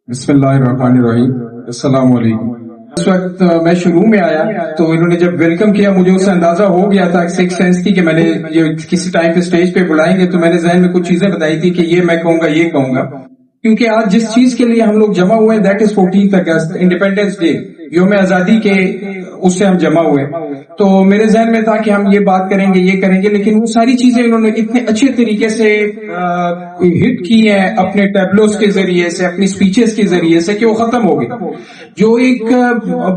بسم اللہ الرحمن الرحیم، السلام علیکم۔ اس وقت میں شروع میں آیا تو انہوں نے جب ویلکم کیا مجھے اس سے اندازہ ہو گیا تھا، سکس سینس تھی کہ میں نے یہ کسی ٹائم پہ اسٹیج پہ بلائیں گے تو میں نے ذہن میں کچھ چیزیں بتائی تھی کہ یہ میں کہوں گا یہ کہوں گا، کیونکہ آج جس چیز کے لیے ہم لوگ جمع ہوئے ہیں that is 14th August, independence day, یوم آزادی کے، اس سے ہم جمع ہوئے۔ تو میرے ذہن میں تھا کہ ہم یہ بات کریں گے یہ کریں گے، لیکن وہ ساری چیزیں انہوں نے اتنے اچھے طریقے سے ہٹ کی ہیں اپنے ٹیبلوز کے ذریعے سے، اپنی سپیچز کے ذریعے سے، کہ وہ ختم ہو گئی۔ جو ایک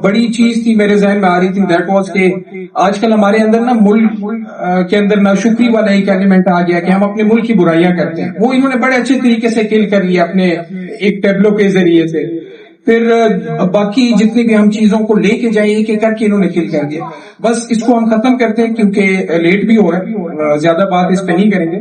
بڑی چیز تھی میرے ذہن میں آ رہی تھی دیٹ واز کہ آج کل ہمارے اندر نا ملک کے اندر ناشکری والا ایک ایلیمنٹ آ گیا کہ ہم اپنے ملک کی برائیاں کرتے ہیں، وہ انہوں نے بڑے اچھے طریقے سے کل کر لیا اپنے ایک ٹیبلو کے ذریعے سے۔ پھر باقی جتنی بھی ہم چیزوں کو لے کے جائیں کہ کر کے انہوں نے کل کر دیا۔ بس اس کو ہم ختم کرتے ہیں کیونکہ لیٹ بھی ہو رہا ہے، زیادہ بات اس پہ نہیں کریں گے۔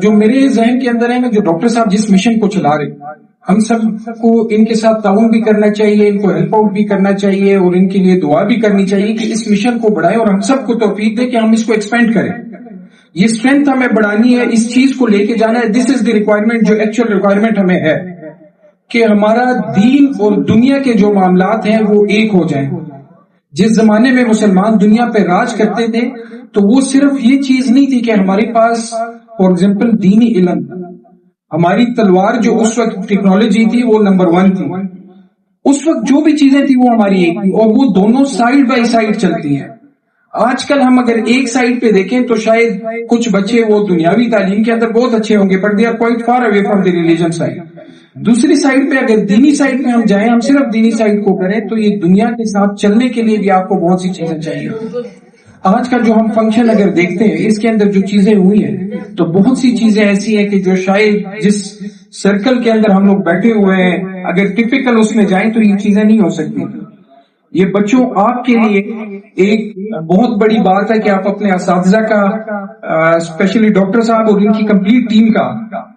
جو میرے ذہن کے اندر ہے نا، جو ڈاکٹر صاحب جس مشن کو چلا رہے، ہم سب کو ان کے ساتھ تعاون بھی کرنا چاہیے، ان کو ہیلپ آؤٹ بھی کرنا چاہیے اور ان کے لیے دعا بھی کرنی چاہیے کہ اس مشن کو بڑھائیں اور ہم سب کو توفیق دے کہ ہم اس کو ایکسپینڈ کریں۔ یہ اسٹرینتھ ہمیں بڑھانی ہے، اس چیز کو لے کے جانا ہے۔ دس از دی ریکوائرمنٹ، جو ایکچوئل ریکوائرمنٹ ہمیں ہے کہ ہمارا دین اور دنیا کے جو معاملات ہیں وہ ایک ہو جائیں۔ جس زمانے میں مسلمان دنیا پہ راج کرتے تھے تو وہ صرف یہ چیز نہیں تھی کہ ہمارے پاس فار ایگزامپل دینی علم، ہماری تلوار جو اس وقت ٹیکنالوجی تھی وہ نمبر 1 تھی، اس وقت جو بھی چیزیں تھی وہ ہماری ایک تھی اور وہ دونوں سائیڈ بائی سائیڈ چلتی ہیں۔ آج کل ہم اگر ایک سائیڈ پہ دیکھیں تو شاید کچھ بچے وہ دنیاوی تعلیم کے اندر بہت اچھے ہوں گے but they are quite far away from the religion side. دوسری سائڈ پہ اگر دینی سائڈ پہ ہم جائیں، ہم صرف دینی سائڈ کو کریں تو یہ دنیا کے ساتھ چلنے کے لیے بھی آپ کو بہت سی چیزیں چاہیے۔ آج کا جو ہم فنکشن اگر دیکھتے ہیں اس کے اندر جو چیزیں ہوئی ہیں تو بہت سی چیزیں ایسی ہیں کہ جو شاید جس سرکل کے اندر ہم لوگ بیٹھے ہوئے ہیں اگر ٹپیکل اس میں جائیں تو یہ چیزیں نہیں ہو سکتی۔ یہ بچوں آپ کے لیے ایک بہت بڑی بات ہے کہ آپ اپنے اساتذہ کا، اسپیشلی ڈاکٹر صاحب اور ان کی کمپلیٹ ٹیم کا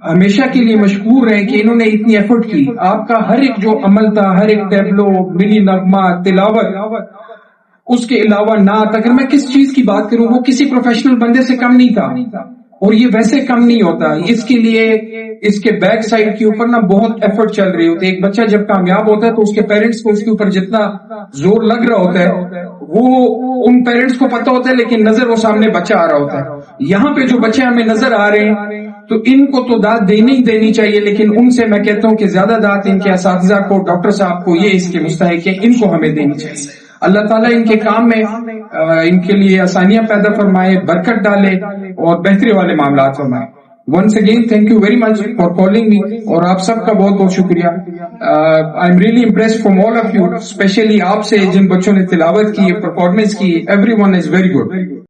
ہمیشہ کے لیے مشکور رہے کہ انہوں نے اتنی ایفرٹ کی۔ آپ کا ہر ایک جو عمل تھا، ہر ایک ٹیبلو، منی نغمہ، تلاوت، اس کے علاوہ نعت، اگر میں کس چیز کی بات کروں وہ کسی پروفیشنل بندے سے کم نہیں تھا اور یہ ویسے کم نہیں ہوتا۔ اس کے لیے اس کے بیک سائڈ کے اوپر نا بہت ایفرٹ چل رہی ہوتی ہے۔ ایک بچہ جب کامیاب ہوتا ہے تو اس کے پیرنٹس کو اس کے اوپر جتنا زور لگ رہا ہوتا ہے وہ ان پیرنٹس کو پتہ ہوتا ہے، لیکن نظر وہ سامنے بچہ آ رہا ہوتا ہے۔ یہاں پہ جو بچے ہمیں نظر آ رہے ہیں تو ان کو تو داد دینی چاہیے، لیکن ان سے میں کہتا ہوں کہ زیادہ داد ان کے اساتذہ کو، ڈاکٹر صاحب کو، یہ اس کے مستحق ہے، ان کو ہمیں دینی چاہیے۔ اللہ تعالیٰ ان کے کام میں ان کے لیے آسانیاں پیدا فرمائے، برکت ڈالے اور بہتری والے معاملات فرمائے۔ Once again thank you very much for calling me, اور آپ سب کا بہت بہت شکریہ۔ I am really impressed from all of you, especially آپ سے جن بچوں نے تلاوت کی، پرفارمنس کی، everyone is very good.